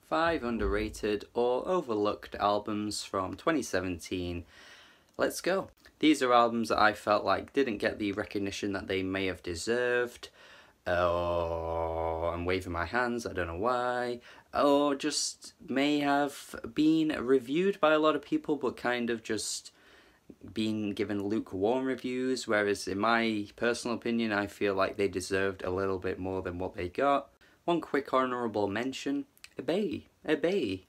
5 underrated or overlooked albums from 2017. Let's go. These are albums that I felt like didn't get the recognition that they may have deserved. I'm waving my hands, I don't know why. Or just may have been reviewed by a lot of people but kind of just been given lukewarm reviews, whereas in my personal opinion I feel like they deserved a little bit more than what they got. One quick honourable mention, Alegre.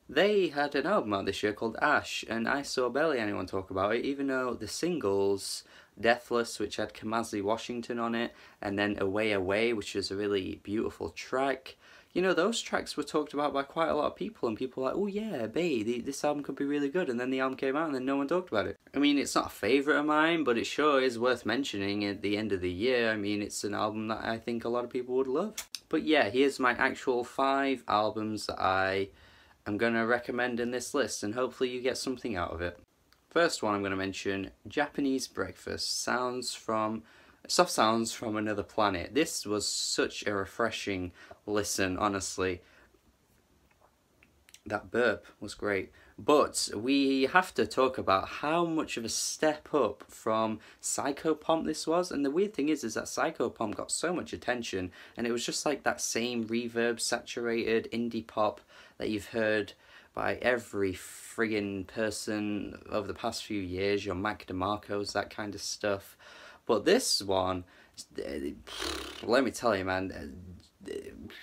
They had an album out this year called Ash, and I saw barely anyone talk about it, even though the singles, Deathless, which had Kamasi Washington on it, and then Away Away, which is a really beautiful track. You know, those tracks were talked about by quite a lot of people, and people were like, oh yeah, this album could be really good, and then the album came out and then no one talked about it. I mean, it's not a favourite of mine, but it sure is worth mentioning at the end of the year. I mean, it's an album that I think a lot of people would love. But yeah, here's my actual 5 albums that I'm going to recommend in this list, and hopefully you get something out of it. First one I'm going to mention, Japanese Breakfast, soft sounds from another planet. This was such a refreshing listen, honestly. That burp was great. But we have to talk about how much of a step up from Psychopomp this was. And the weird thing is that Psychopomp got so much attention, and it was just like that same reverb saturated indie pop that you've heard by every friggin' person over the past few years, your Mac DeMarcos, that kind of stuff. But this one, let me tell you, man,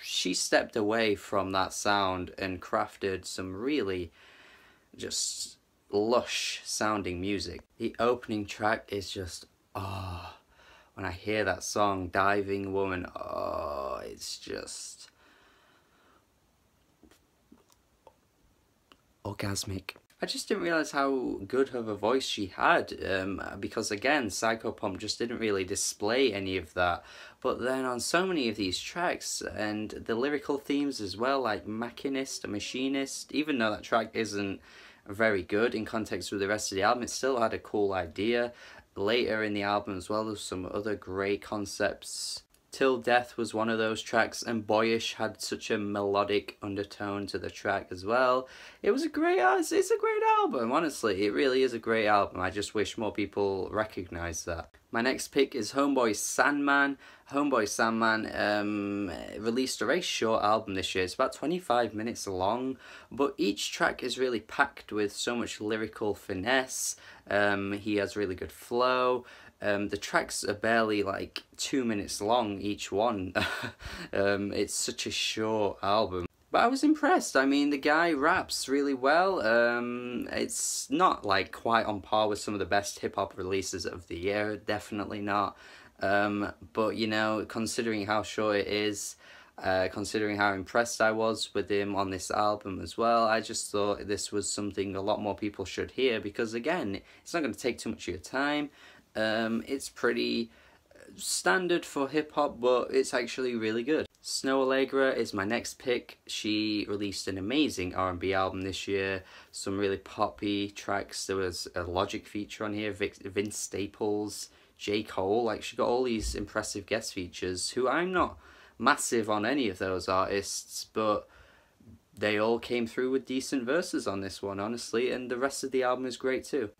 she stepped away from that sound and crafted some really just lush sounding music. The opening track is just, oh, when I hear that song, Diving Woman, oh, it's just orgasmic. I just didn't realise how good of a voice she had, because again, Psychopomp just didn't really display any of that. But then on so many of these tracks, and the lyrical themes as well, like Machinist, Machinist, even though that track isn't very good in context with the rest of the album, it still had a cool idea. Later in the album as well, there's some other great concepts. Till Death was one of those tracks, and Boyish had such a melodic undertone to the track as well. It was a great, it's a great album, honestly. It really is a great album. I just wish more people recognise that. My next pick is Homeboy Sandman. Homeboy Sandman released a very short album this year. It's about 25 minutes long, but each track is really packed with so much lyrical finesse. He has really good flow. The tracks are barely like 2 minutes long each one. It's such a short album. But I was impressed. I mean, the guy raps really well. It's not like quite on par with some of the best hip-hop releases of the year. Definitely not. But, you know, considering how short it is, considering how impressed I was with him on this album as well, I just thought this was something a lot more people should hear. Because, again, it's not going to take too much of your time. It's pretty standard for hip-hop, but it's actually really good. Snoh Aalegra is my next pick. She released an amazing R&B album this year, some really poppy tracks. There was a Logic feature on here, Vince Staples, J. Cole. Like, she got all these impressive guest features, who I'm not massive on any of those artists, but they all came through with decent verses on this one, honestly, and the rest of the album is great too.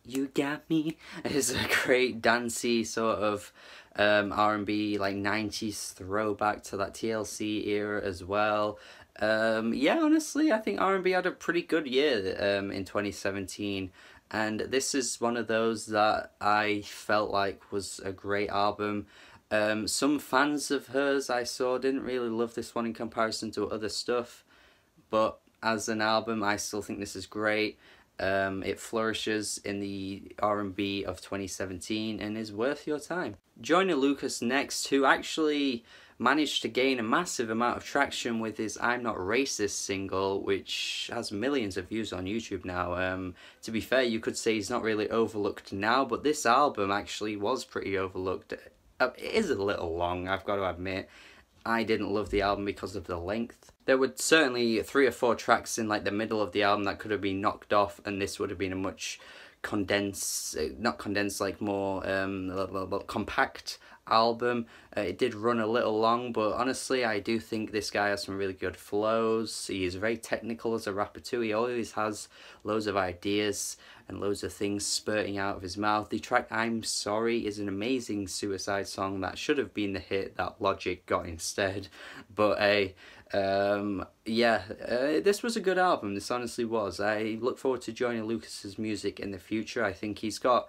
You Got Me is a great dancey sort of R&B, like 90s throwback to that TLC era as well. Yeah, honestly, I think R&B had a pretty good year in 2017, and this is one of those that I felt like was a great album. Some fans of hers I saw didn't really love this one in comparison to other stuff, but as an album I still think this is great. It flourishes in the R&B of 2017 and is worth your time. Joyner Lucas next, who actually managed to gain a massive amount of traction with his I'm Not Racist single, which has millions of views on YouTube now. To be fair, you could say he's not really overlooked now, but this album actually was pretty overlooked. It is a little long, I've got to admit. I didn't love the album because of the length. There were certainly 3 or 4 tracks in like the middle of the album that could have been knocked off, and this would have been a much condensed, not condensed, like more compact album. It did run a little long, but honestly I do think this guy has some really good flows. He is very technical as a rapper too. He always has loads of ideas and loads of things spurting out of his mouth. The track I'm Sorry is an amazing suicide song that should have been the hit that Logic got instead. But this was a good album. This honestly was. I look forward to Joyner Lucas's music in the future. I think he's got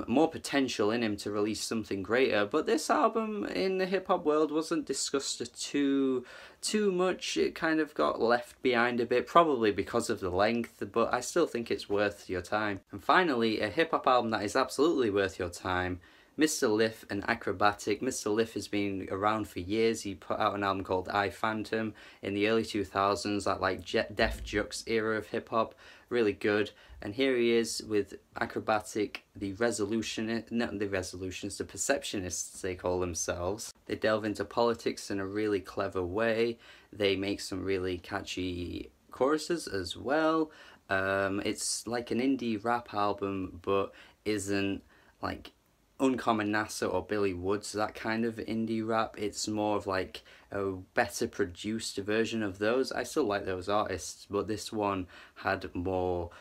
more potential in him to release something greater, but this album in the hip-hop world wasn't discussed too much. It kind of got left behind a bit, probably because of the length, but I still think it's worth your time. And finally, a hip-hop album that is absolutely worth your time, Mr. Lif and Akrobatik. Mr. Lif has been around for years. He put out an album called I Phantom in the early 2000s, that like Def Jux era of hip-hop. Really good. And here he is with Akrobatik, the perceptionists they call themselves. They delve into politics in a really clever way. They make some really catchy choruses as well. It's like an indie rap album, but isn't like Uncommon NASA or Billy Woods, that kind of indie rap. It's more of like a better produced version of those. I still like those artists, but this one had more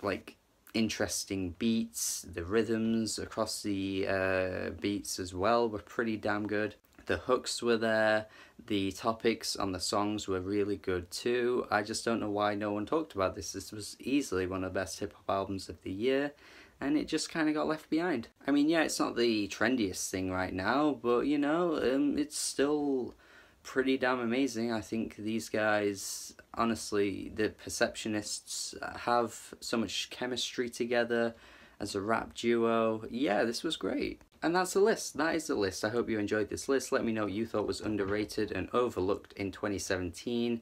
like interesting beats. The rhythms across the beats as well were pretty damn good. The hooks were there. The topics on the songs were really good too. I just don't know why no one talked about this. This was easily one of the best hip-hop albums of the year, and it just kind of got left behind. I mean, yeah, it's not the trendiest thing right now, but you know, it's still pretty damn amazing. I think these guys, honestly, the Perceptionists, have so much chemistry together as a rap duo. Yeah, this was great. And that's the list. That is the list. I hope you enjoyed this list. Let me know what you thought was underrated and overlooked in 2017.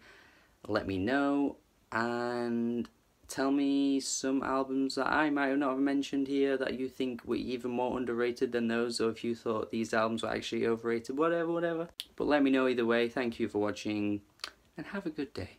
Let me know, and tell me some albums that I might not have mentioned here that you think were even more underrated than those, or if you thought these albums were actually overrated, whatever. But let me know either way. Thank you for watching, and have a good day.